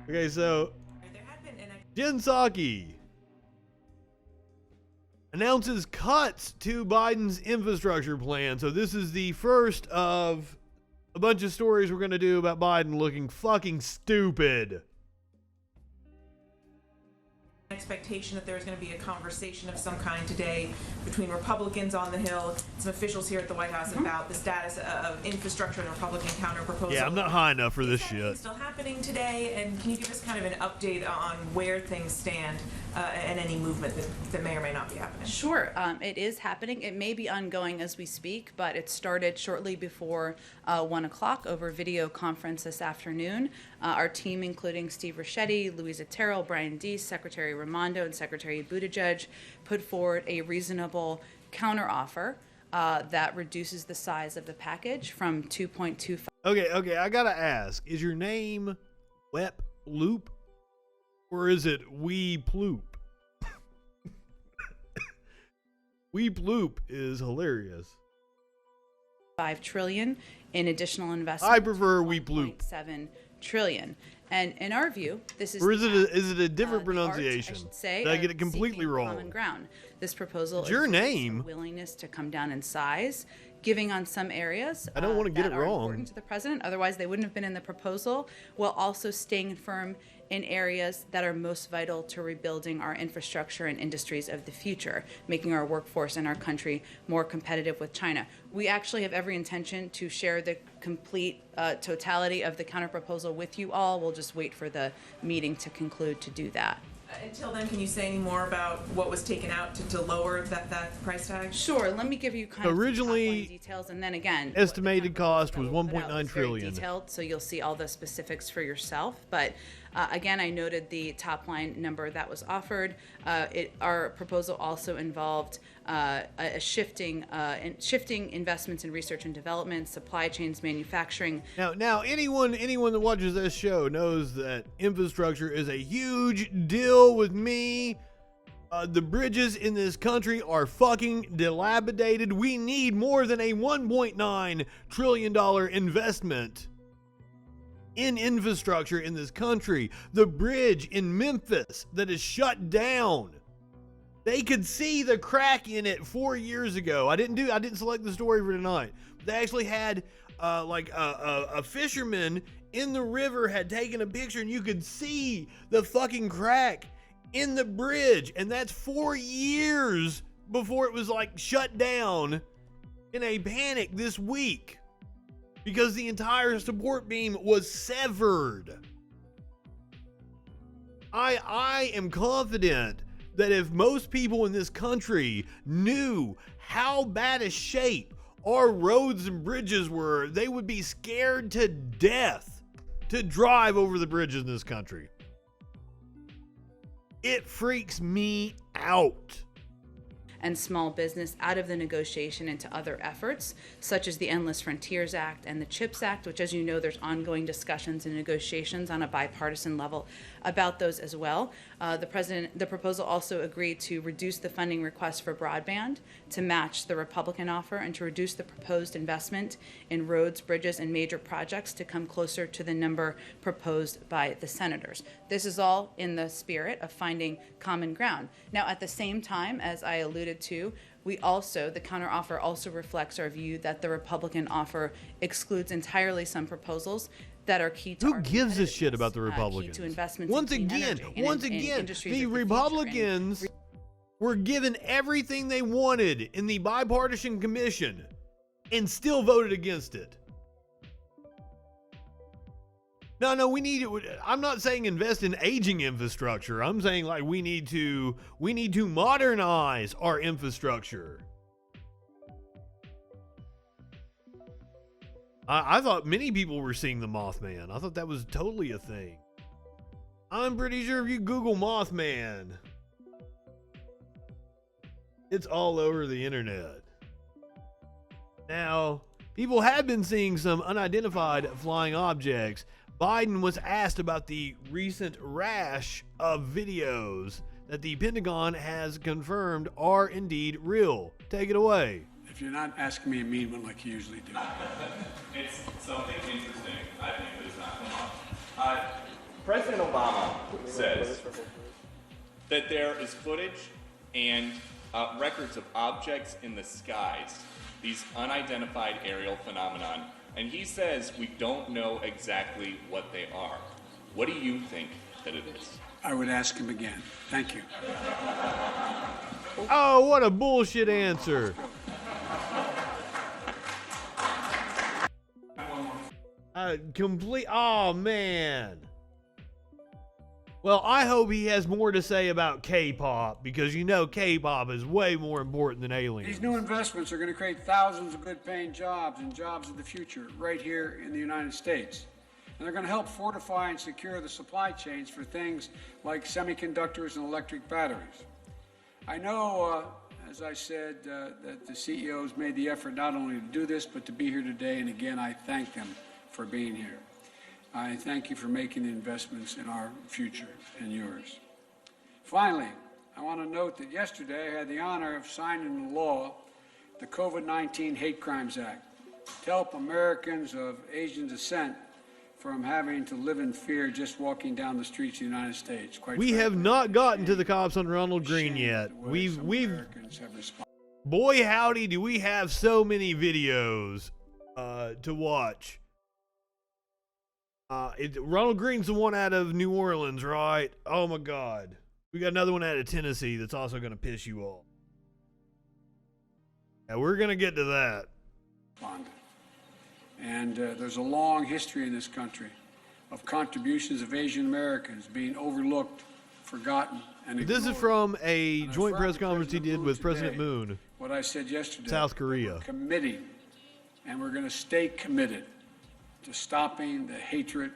Okay, so Jen Psaki announces cuts to Biden's infrastructure plan. So this is the first of a bunch of stories we're going to do about Biden looking fucking stupid. Expectation that there was going to be a conversation of some kind today between Republicans on the Hill, some officials here at the White House about the status of infrastructure and Republican counter proposal. Yeah, I'm not high enough for this shit. Still happening today, and can you give us kind of an update on where things stand and any movement that may or may not be happening? Sure, it is happening. It may be ongoing as we speak, but it started shortly before 1 o'clock over video conference this afternoon. Our team, including Steve Ricchetti, Louisa Terrell, Brian Deese, Secretary Raimondo, and Secretary Buttigieg, put forward a reasonable counteroffer that reduces the size of the package from 2.25. Okay, I gotta ask, is your name Wep Loop? Or is it Weep Loop? Weep Loop is hilarious. $5 trillion in additional investment. I prefer Weep Loop. $7 trillion. And in our view, this is. Or is it a different pronunciation? I should say, did I get it completely wrong? Common ground. This proposal it's your is name. Willingness to come down in size, giving on some areas. I don't want to get it that are wrong. Important to the president, otherwise they wouldn't have been in the proposal. While also staying firm in areas that are most vital to rebuilding our infrastructure and industries of the future, making our workforce and our country more competitive with China. We actually have every intention to share the complete totality of the counterproposal with you all. We'll just wait for the meeting to conclude to do that. Until then, can you say any more about what was taken out to lower that price tag? Sure. Let me give you kind of originally details, and then again, estimated cost was 1.9 trillion. Detailed, so you'll see all the specifics for yourself. But again, I noted the top line number that was offered. Our proposal also involved shifting investments in research and development, supply chains, manufacturing. Now, anyone that watches this show knows that infrastructure is a huge deal with me. The bridges in this country are fucking dilapidated. We need more than a $1.9 trillion investment in infrastructure in this country. The bridge in Memphis that is shut down. They could see the crack in it 4 years ago. I didn't select the story for tonight. They actually had a fisherman in the river had taken a picture, and you could see the fucking crack in the bridge, and that's 4 years before it was shut down in a panic this week because the entire support beam was severed. I am confident that if most people in this country knew how bad a shape our roads and bridges were, they would be scared to death to drive over the bridges in this country. It freaks me out. And small business out of the negotiation into other efforts, such as the Endless Frontiers Act and the CHIPS Act, which, as you know, there's ongoing discussions and negotiations on a bipartisan level about those as well. The proposal also agreed to reduce the funding request for broadband to match the Republican offer and to reduce the proposed investment in roads, bridges, and major projects to come closer to the number proposed by the senators. This is all in the spirit of finding common ground. Now, at the same time, as I alluded to, the counteroffer also reflects our view that the Republican offer excludes entirely some proposals that are key to Who gives a shit about the Republicans? Once again, the Republicans were given everything they wanted in the bipartisan commission and still voted against it. No, we need it. I'm not saying invest in aging infrastructure. I'm saying we need to modernize our infrastructure. I thought many people were seeing the Mothman. I thought that was totally a thing. I'm pretty sure if you Google Mothman, it's all over the internet. Now, people have been seeing some unidentified flying objects. Biden was asked about the recent rash of videos that the Pentagon has confirmed are indeed real. Take it away. If you're not asking me a mean one like you usually do. It's something interesting, I think, that has not come up. President Obama that there is footage and records of objects in the skies, these unidentified aerial phenomenon, and he says we don't know exactly what they are. What do you think that it is? I would ask him again. Thank you. Oh, what a bullshit answer. Oh, man. Well, I hope he has more to say about K-pop, because you know K-pop is way more important than aliens. These new investments are going to create thousands of good-paying jobs and jobs of the future right here in the United States. And they're going to help fortify and secure the supply chains for things like semiconductors and electric batteries. I know, as I said, that the CEOs made the effort not only to do this, but to be here today. And again, I thank them for being here. I thank you for making the investments in our future and yours. Finally, I want to note that yesterday I had the honor of signing into law the COVID-19 Hate Crimes Act to help Americans of Asian descent from having to live in fear just walking down the streets of the United States. We have not gotten to the cops on Ronald Green yet. Boy howdy, do we have so many videos to watch. Ronald Green's the one out of New Orleans, right? Oh my God. We got another one out of Tennessee that's also going to piss you off. Yeah, we're going to get to that. And there's a long history in this country of contributions of Asian Americans being overlooked, forgotten, and ignored. This is from a joint press conference he did with President today, Moon. What I said yesterday. South Korea. We're committing, and we're going to stay committed to stopping the hatred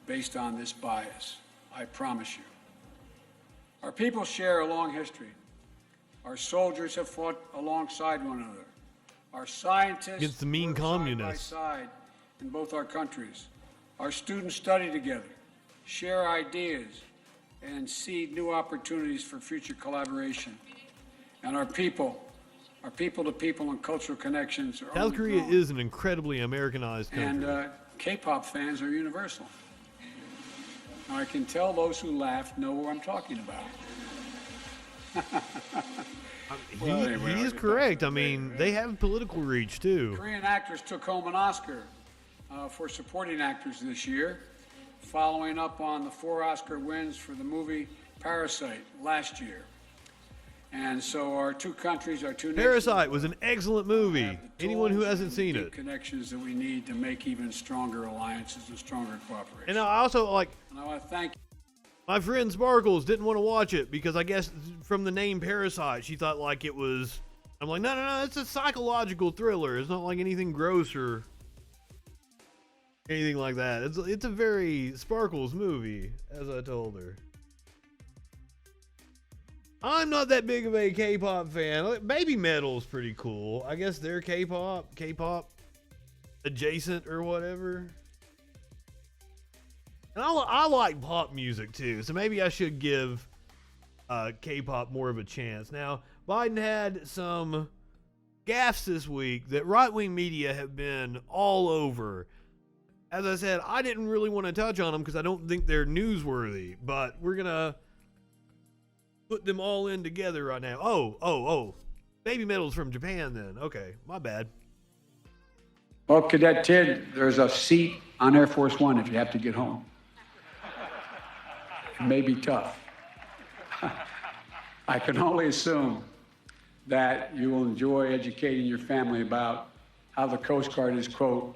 based on this bias. I promise you. Our people share a long history. Our soldiers have fought alongside one another. Our scientists against the mean work communists side by side in both our countries. Our students study together, share ideas, and seed new opportunities for future collaboration. And our people-to-people and cultural connections are South Korea is an incredibly Americanized country. And K-pop fans are universal. Now, I can tell those who laughed know what I'm talking about. He is correct. I mean, they have political reach, too. Korean actors took home an Oscar for supporting actors this year, following up on the 4 Oscar wins for the movie Parasite last year. And so our two countries, our two nations... Parasite was an excellent movie. Anyone who hasn't seen it. Connections that we need to make even stronger alliances and stronger cooperation. And I also, like... And I want to thank you. My friend Sparkles didn't want to watch it because I guess from the name Parasite, she thought like it was... I'm like, no, it's a psychological thriller. It's not like anything gross or anything like that. It's a very Sparkles movie, as I told her. I'm not that big of a K-pop fan. Baby Metal's pretty cool. I guess they're K-pop adjacent or whatever. And I like pop music too, so maybe I should give K-pop more of a chance. Now, Biden had some gaffes this week that right-wing media have been all over. As I said, I didn't really want to touch on them because I don't think they're newsworthy, but we're going to put them all in together right now. Oh. Baby Metal's from Japan then. Okay, my bad. Well, Cadet Tid, there's a seat on Air Force One if you have to get home. It may be tough. I can only assume that you will enjoy educating your family about how the Coast Guard is, quote,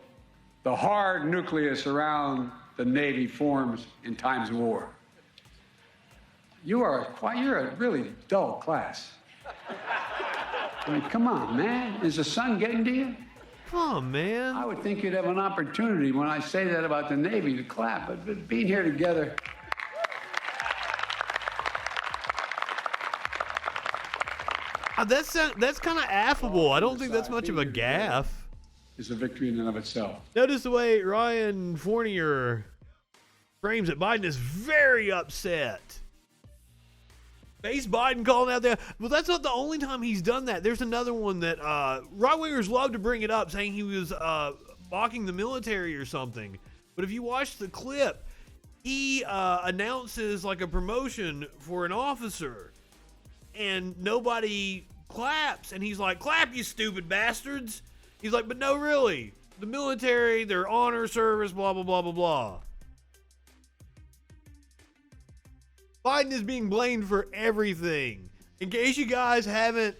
the hard nucleus around the Navy forms in times of war. You're a really dull class. I mean, come on, man. Is the sun getting to you? Come on, man. I would think you'd have an opportunity when I say that about the Navy to clap, but being here together. That's kind of affable. I don't think that's much of a gaffe. Is a victory in and of itself. Notice the way Ryan Fournier frames it. Biden is very upset. Face Biden calling out there. Well, that's not the only time he's done that. There's another one that right-wingers love to bring it up, saying he was mocking the military or something. But if you watch the clip, he announces like a promotion for an officer, and nobody claps, and he's like, clap, you stupid bastards. He's like, but no, really, the military, their honor service, blah, blah, blah, blah, blah. Biden is being blamed for everything. In case you guys haven't,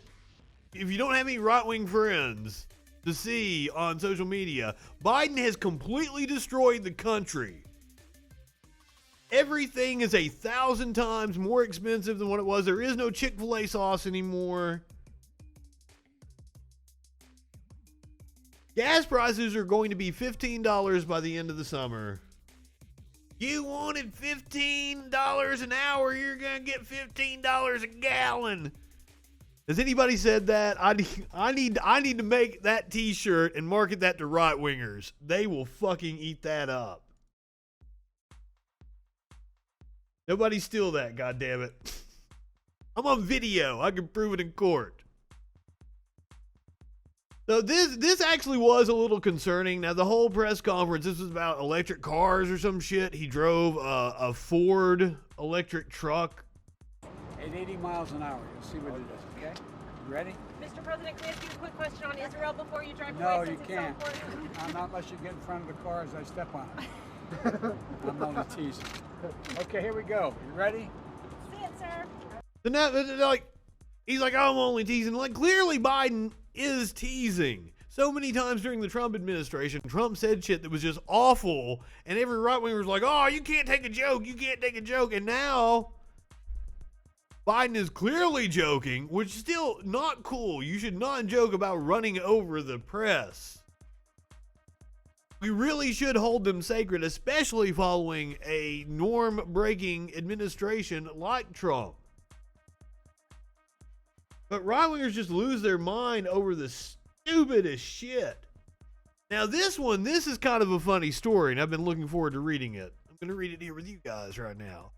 if you don't have any right-wing friends to see on social media, Biden has completely destroyed the country. Everything is 1,000 times more expensive than what it was. There is no Chick-fil-A sauce anymore. Gas prices are going to be $15 by the end of the summer. You wanted $15 an hour, you're going to get $15 a gallon. Has anybody said that? I need to make that t-shirt and market that to right-wingers. They will fucking eat that up. Nobody steal that, goddammit. I'm on video. I can prove it in court. So this actually was a little concerning. Now, the whole press conference, this was about electric cars or some shit. He drove a Ford electric truck. At 80 miles an hour, you'll see what it is, okay? You ready? Mr. President, can I ask you a quick question on Israel before you drive No, away? you since it's so can't. important? Not unless you get in front of the car as I step on it. I'm only teasing. Okay, here we go. You ready? See it, sir. So now, like, he's like, I'm only teasing. Like, clearly Biden is teasing. So many times during the Trump administration, Trump said shit that was just awful, and every right-winger was like, oh, you can't take a joke, you can't take a joke. And now, Biden is clearly joking, which is still not cool. You should not joke about running over the press. We really should hold them sacred, especially following a norm-breaking administration like Trump. But right-wingers just lose their mind over the stupidest shit. Now this is kind of a funny story, and I've been looking forward to reading it. I'm going to read it here with you guys right now.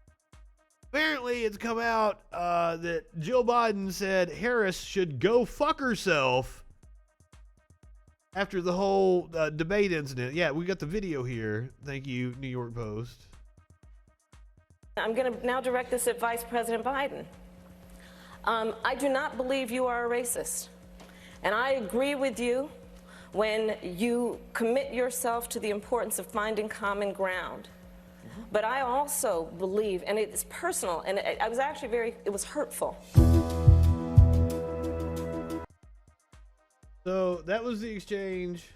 Apparently, it's come out that Jill Biden said Harris should go fuck herself after the whole debate incident. Yeah, we got the video here. Thank you, New York Post. I'm going to now direct this at Vice President Biden. I do not believe you are a racist. And I agree with you when you commit yourself to the importance of finding common ground. But I also believe, and it's personal, and I was actually it was hurtful. So that was the exchange.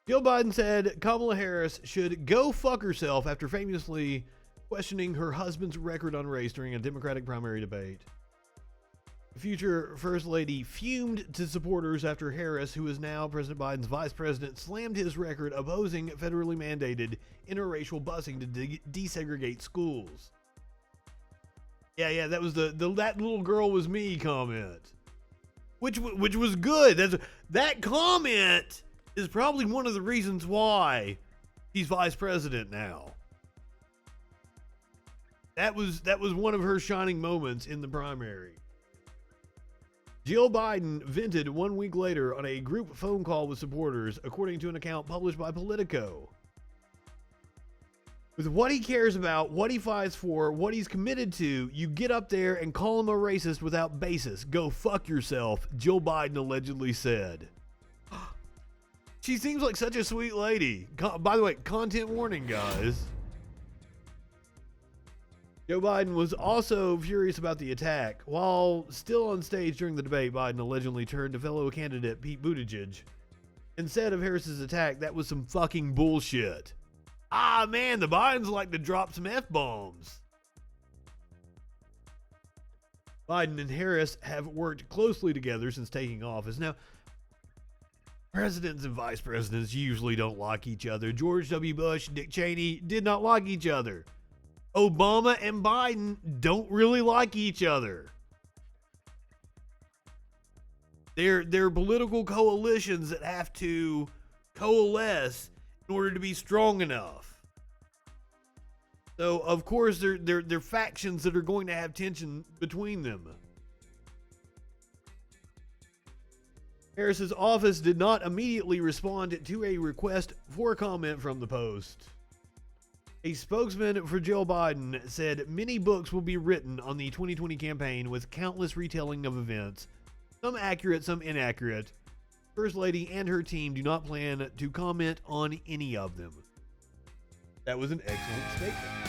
Jill Biden said Kamala Harris should go fuck herself after famously questioning her husband's record on race during a Democratic primary debate. The future First Lady fumed to supporters after Harris, who is now President Biden's vice president, slammed his record opposing federally mandated interracial busing to desegregate schools. Yeah, that was the that little girl was me comment. Which was good. That comment is probably one of the reasons why he's vice president now. That was one of her shining moments in the primary. Jill Biden vented 1 week later on a group phone call with supporters, according to an account published by Politico. With what he cares about, what he fights for, what he's committed to, you get up there and call him a racist without basis. Go fuck yourself, Jill Biden allegedly said. She seems like such a sweet lady. By the way, content warning, guys. Joe Biden was also furious about the attack. While still on stage during the debate, Biden allegedly turned to fellow candidate Pete Buttigieg and said of Harris's attack, that was some fucking bullshit. Ah, man, the Bidens like to drop some F-bombs. Biden and Harris have worked closely together since taking office. Now, presidents and vice presidents usually don't like each other. George W. Bush, Dick Cheney did not like each other. Obama and Biden don't really like each other. They're political coalitions that have to coalesce in order to be strong enough. So, of course, they're factions that are going to have tension between them. Harris's office did not immediately respond to a request for comment from the Post. A spokesman for Joe Biden said many books will be written on the 2020 campaign with countless retelling of events, some accurate, some inaccurate. First Lady and her team do not plan to comment on any of them. That was an excellent statement.